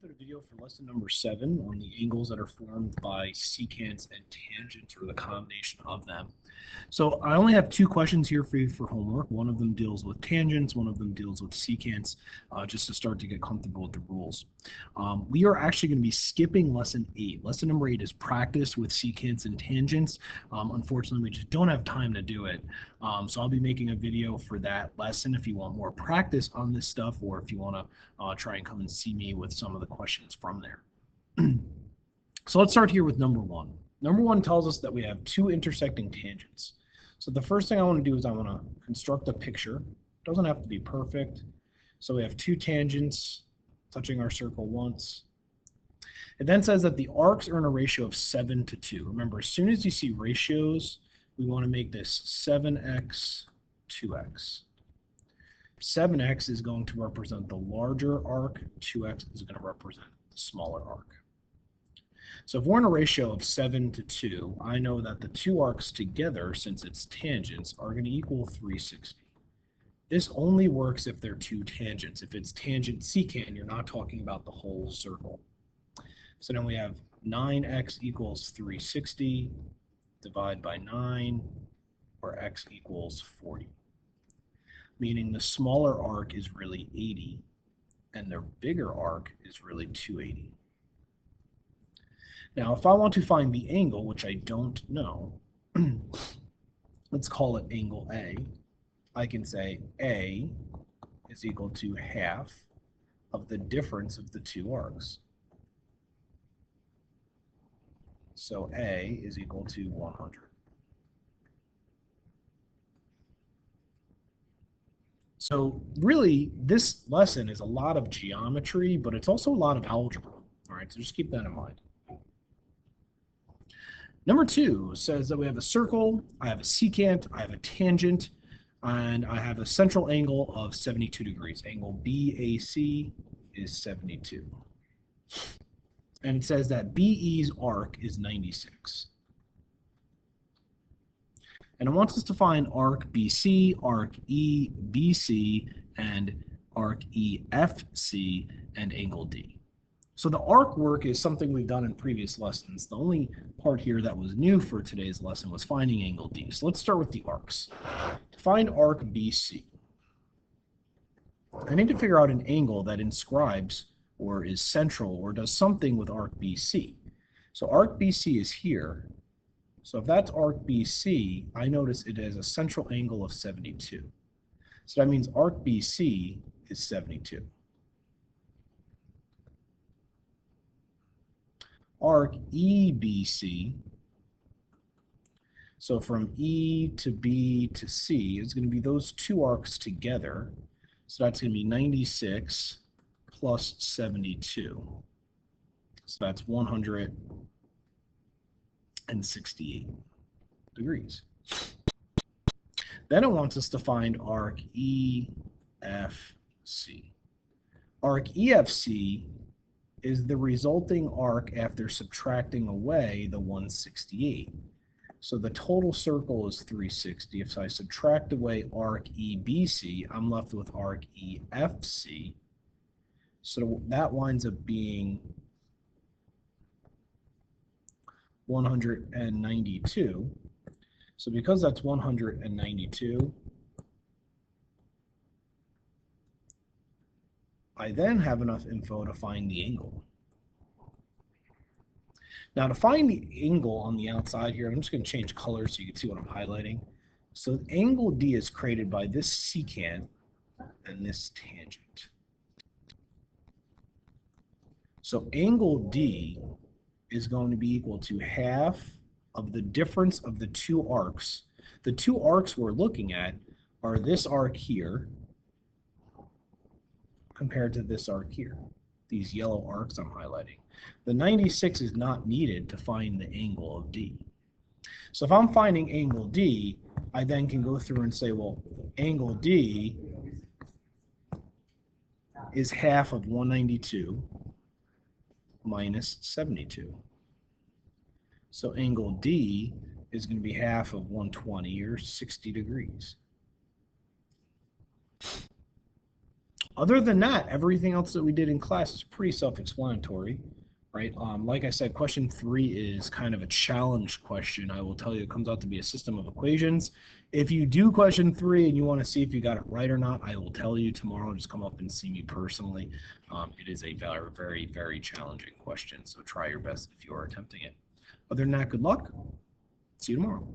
at a video for lesson number 7 on the angles that are formed by secants and tangents, or the combination of them. So I only have 2 questions here for you for homework. One of them deals with tangents, one of them deals with secants, just to start to get comfortable with the rules. We are actually going to be skipping lesson 8. Lesson number 8 is practice with secants and tangents. Unfortunately, we just don't have time to do it. So I'll be making a video for that lesson if you want more practice on this stuff, or if you want to try and come and see me with some of the questions from there. So let's start here with number 1. Number 1 tells us that we have 2 intersecting tangents. So the first thing I want to do is I want to construct a picture. It doesn't have to be perfect. So we have 2 tangents touching our circle once. It then says that the arcs are in a ratio of 7 to 2. Remember, as soon as you see ratios, we want to make this 7x, 2x. 7x is going to represent the larger arc, 2x is going to represent the smaller arc. So if we're in a ratio of 7 to 2, I know that the 2 arcs together, since it's tangents, are going to equal 360. This only works if they're 2 tangents. If it's tangent secant, you're not talking about the whole circle. So then we have 9x equals 360, divide by 9, or x equals 40. Meaning the smaller arc is really 80, and the bigger arc is really 280. Now, if I want to find the angle, which I don't know, let's call it angle A. I can say A is equal to half of the difference of the 2 arcs. So A is equal to 100. So really, this lesson is a lot of geometry, but it's also a lot of algebra. All right, so just keep that in mind. Number 2 says that we have a circle, I have a secant, I have a tangent, and I have a central angle of 72 degrees. Angle BAC is 72. And it says that BE's arc is 96. And it wants us to find arc BC, arc EBC, and arc EFC, and angle D. So the arc work is something we've done in previous lessons. The only part here that was new for today's lesson was finding angle D. So let's start with the arcs. To find arc BC, I need to figure out an angle that inscribes or is central or does something with arc BC. So arc BC is here. So if that's arc BC, I notice it has a central angle of 72. So that means arc BC is 72. Arc EBC, so from E to B to C, is going to be those 2 arcs together. So that's going to be 96 plus 72. So that's 168 degrees. Then it wants us to find arc EFC. Arc EFC is the resulting arc after subtracting away the 168. So the total circle is 360. If I subtract away arc EBC, I'm left with arc EFC. So that winds up being 192. So because that's 192, I then have enough info to find the angle. Now to find the angle on the outside here, I'm just going to change colors so you can see what I'm highlighting. So angle D is created by this secant and this tangent. So angle D is going to be equal to half of the difference of the 2 arcs. The 2 arcs we're looking at are this arc here compared to this arc here, these yellow arcs I'm highlighting. The 96 is not needed to find the angle of D. So if I'm finding angle D, I then can go through and say, well, angle D is half of 192 minus 72. So angle D is going to be half of 120, or 60 degrees. Other than that, everything else that we did in class is pretty self-explanatory, right? Like I said, question 3 is kind of a challenge question. I will tell you, it comes out to be a system of equations. If you do question 3 and you want to see if you got it right or not, I will tell you tomorrow. Just come up and see me personally. It is a very, very, very challenging question, so try your best if you are attempting it. Other than that, good luck. See you tomorrow.